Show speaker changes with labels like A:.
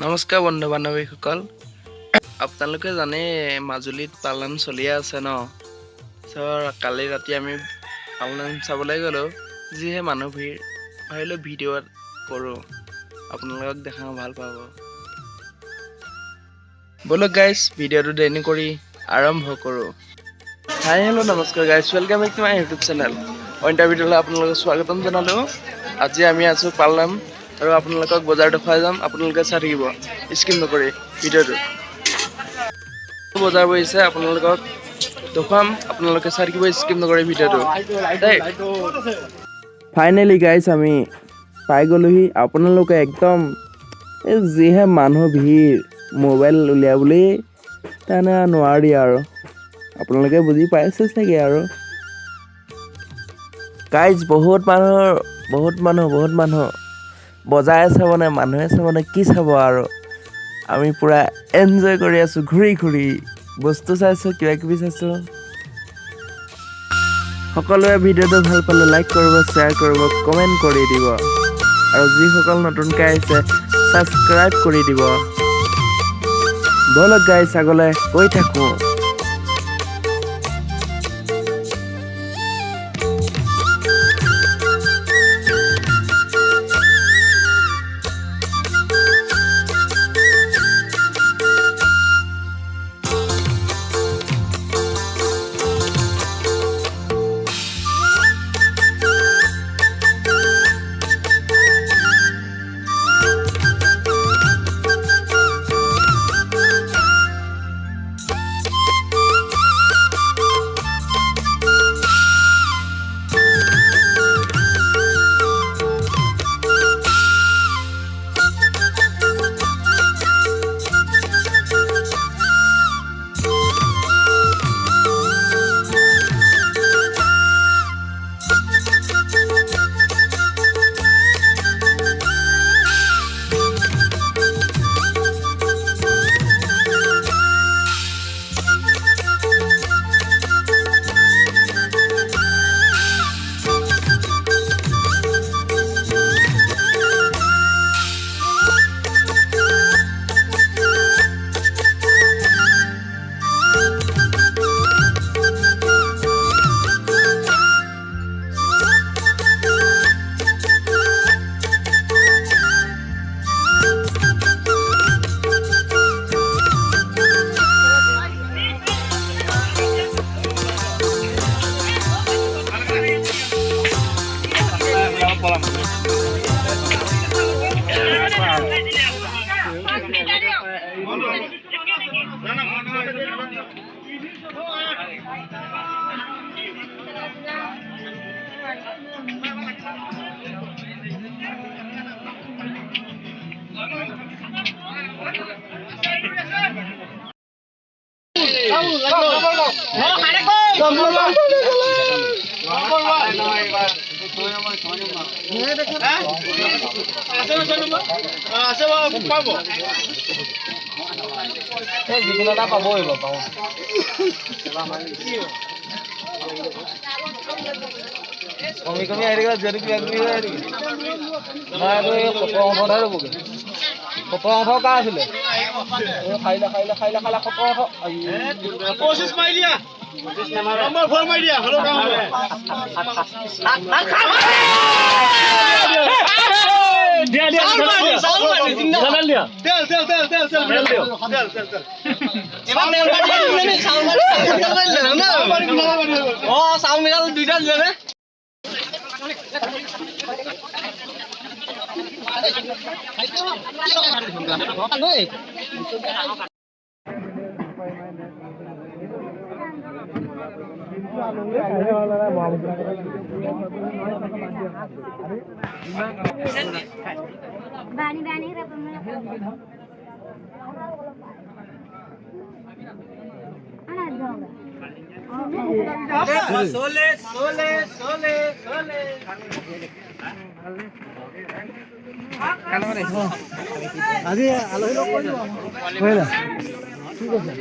A: নমস্কাৰ বন্ধু বান্ধৱীসকল, আপোনালোকে জানে মাজুলীত পালনাম চলিয়ে আছে ন। কালি ৰাতি আমি পালনাম চাবলৈ গ'লোঁ। যিহে মানুহ ভিৰ, ভাবিলোঁ ভিডিঅ' কৰোঁ, আপোনালোকক দেখাওঁ, ভাল পাব। ব'লক গাইজ, ভিডিঅ'টো দেৰি কৰি আৰম্ভ কৰোঁ। হাই হেল্ল' নমস্কাৰ guys, welcome back to my YouTube channel. অন্য ভিডিঅ'লৈ আপোনালোকক স্বাগতম জনালোঁ। আজি আমি আছোঁ পালনাম আৰু আপোনালোকক বজাৰ দেখুৱাই যাম। আপোনালোকে চাই থাকিব, স্কিপ নকৰি ভিডিঅ'টো। বজাৰ বহিছে, আপোনালোকক দেখুৱাম, আপোনালোকে চাই থাকিব, স্কিপ নকৰি ভিডিঅ'টো। ফাইনেলি গাইজ আমি পাই গ'লোহি। আপোনালোকে একদম যিহে মানুহ ভিৰ, মোবাইল উলিয়াবলৈ তাৰমানে নোৱাৰি আৰু। আপোনালোকে বুজি পাইছে চাগে আৰু। গাইজ বহুত মানুহ বজাই চাবনে মানুহে চাবনে কি চাব আৰু। আমি পুৰা এনজয় কৰি আছোঁ, ঘূৰি বস্তু চাইছোঁ, কিবা কিবি চাইছোঁ। সকলোৱে ভিডিঅ'টো ভাল পালে লাইক কৰিব, শ্বেয়াৰ কৰিব, কমেণ্ট কৰি দিব আৰু যিসকল নতুনকৈ আহিছে ছাবস্ক্ৰাইব কৰি দিব। ব'লক গাইজ আগলৈ গৈ থাকোঁ।
B: যিকোনো এটা পাবই পাওঁ। কমি আহি থাকিলে যদি কিবা কিবি হৈ থাকিব। মই এইটো 17,000হে ৰ'বগৈ। 17,000 কাৰ আছিলে? খাইলে 17,000। 25 মাৰি দিয়া। নম্বৰ 4 মাৰি দিয়া। হ'লেও কাম হ'ব। দিয়া চাউল মিলাল দুইটা দিলে নে? আজি আলহী লগ কৰিলো ঠিক আছে।